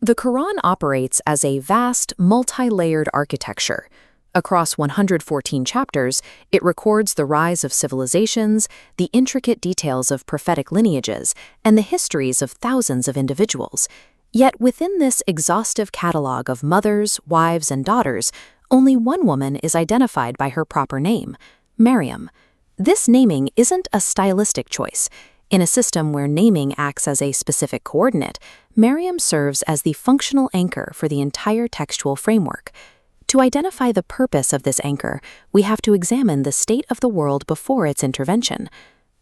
The Quran operates as a vast, multi-layered architecture. Across 114 chapters, it records the rise of civilizations, the intricate details of prophetic lineages, and the histories of thousands of individuals. Yet within this exhaustive catalog of mothers, wives, and daughters, only one woman is identified by her proper name, Maryam. This naming isn't a stylistic choice. In a system where naming acts as a specific coordinate, Maryam serves as the functional anchor for the entire textual framework. To identify the purpose of this anchor, we have to examine the state of the world before its intervention.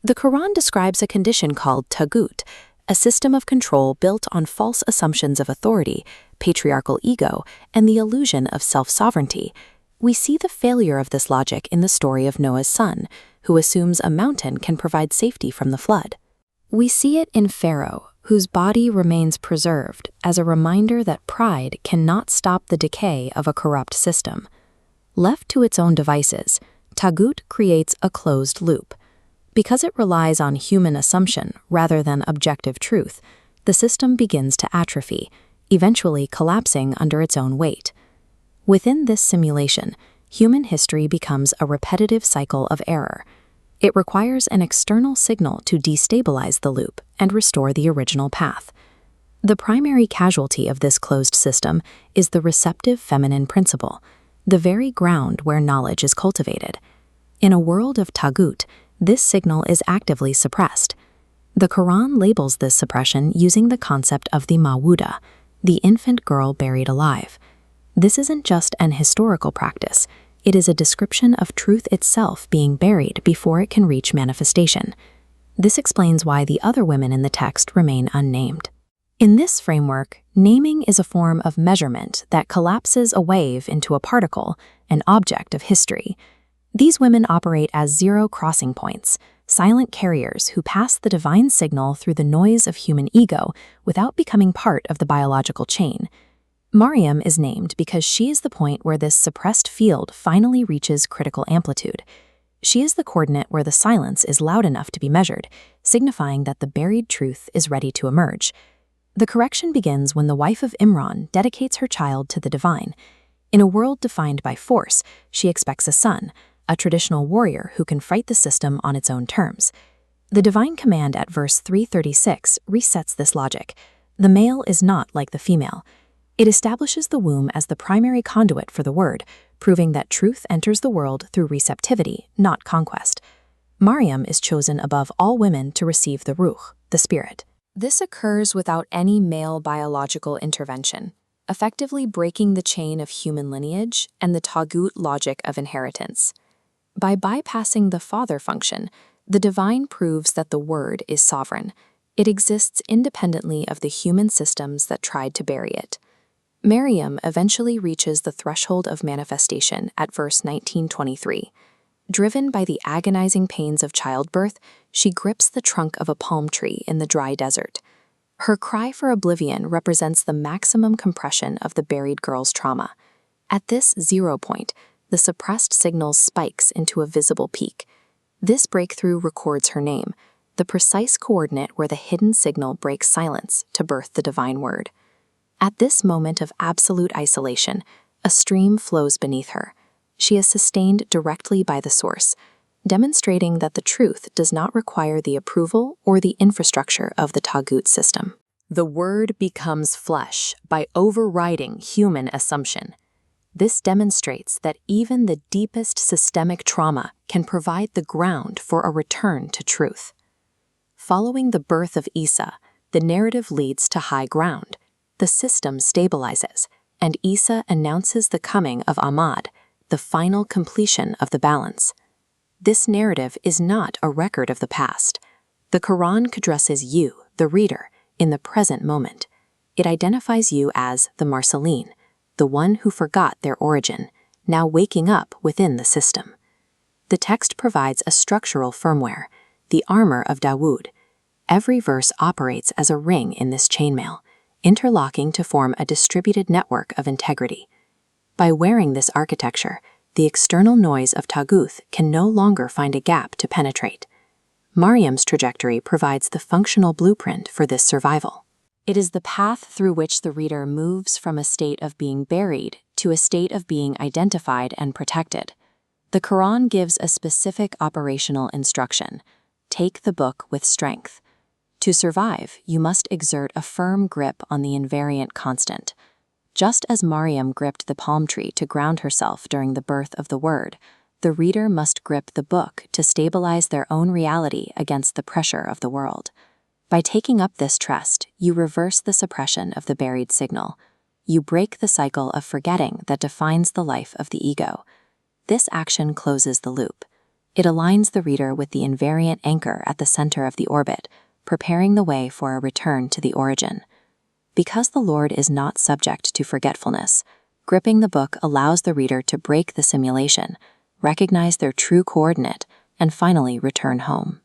The Quran describes a condition called taghut, a system of control built on false assumptions of authority, patriarchal ego, and the illusion of self-sovereignty. We see the failure of this logic in the story of Noah's son, who assumes a mountain can provide safety from the flood. We see it in Pharaoh, whose body remains preserved as a reminder that pride cannot stop the decay of a corrupt system. Left to its own devices, taghut creates a closed loop. Because it relies on human assumption rather than objective truth, the system begins to atrophy, eventually collapsing under its own weight. Within this simulation, human history becomes a repetitive cycle of error. It requires an external signal to destabilize the loop and restore the original path. The primary casualty of this closed system is the receptive feminine principle, the very ground where knowledge is cultivated. In a world of taghut, this signal is actively suppressed. The Quran labels this suppression using the concept of the mawuda, the infant girl buried alive. This isn't just an historical practice. It is a description of truth itself being buried before it can reach manifestation. This explains why the other women in the text remain unnamed. In this framework, naming is a form of measurement that collapses a wave into a particle, an object of history. These women operate as zero crossing points, silent carriers who pass the divine signal through the noise of human ego without becoming part of the biological chain. Maryam is named because she is the point where this suppressed field finally reaches critical amplitude. She is the coordinate where the silence is loud enough to be measured, signifying that the buried truth is ready to emerge. The correction begins when the wife of Imran dedicates her child to the divine. In a world defined by force, she expects a son, a traditional warrior who can fight the system on its own terms. The divine command at verse 336 resets this logic. The male is not like the female. It establishes the womb as the primary conduit for the word, proving that truth enters the world through receptivity, not conquest. Maryam is chosen above all women to receive the ruh, the spirit. This occurs without any male biological intervention, effectively breaking the chain of human lineage and the taghut logic of inheritance. By bypassing the father function, the divine proves that the word is sovereign. It exists independently of the human systems that tried to bury it. Maryam eventually reaches the threshold of manifestation at verse 1923. Driven by the agonizing pains of childbirth, she grips the trunk of a palm tree in the dry desert. Her cry for oblivion represents the maximum compression of the buried girl's trauma. At this 0 point, the suppressed signal spikes into a visible peak. This breakthrough records her name, the precise coordinate where the hidden signal breaks silence to birth the divine word. At this moment of absolute isolation, a stream flows beneath her. She is sustained directly by the source, demonstrating that the truth does not require the approval or the infrastructure of the taghut system. The word becomes flesh by overriding human assumption. This demonstrates that even the deepest systemic trauma can provide the ground for a return to truth. Following the birth of Isa, the narrative leads to high ground. The system stabilizes, and Isa announces the coming of Ahmad, the final completion of the balance. This narrative is not a record of the past. The Quran addresses you, the reader, in the present moment. It identifies you as the Marceline, the one who forgot their origin, now waking up within the system. The text provides a structural firmware, the armor of Dawood. Every verse operates as a ring in this chainmail, interlocking to form a distributed network of integrity. By wearing this architecture, the external noise of taghut can no longer find a gap to penetrate. Maryam's trajectory provides the functional blueprint for this survival. It is the path through which the reader moves from a state of being buried to a state of being identified and protected. The Quran gives a specific operational instruction: take the book with strength. To survive, you must exert a firm grip on the invariant constant. Just as Maryam gripped the palm tree to ground herself during the birth of the Word, the reader must grip the book to stabilize their own reality against the pressure of the world. By taking up this trust, you reverse the suppression of the buried signal. You break the cycle of forgetting that defines the life of the ego. This action closes the loop. It aligns the reader with the invariant anchor at the center of the orbit, preparing the way for a return to the origin. Because the Lord is not subject to forgetfulness, gripping the book allows the reader to break the simulation, recognize their true coordinate, and finally return home.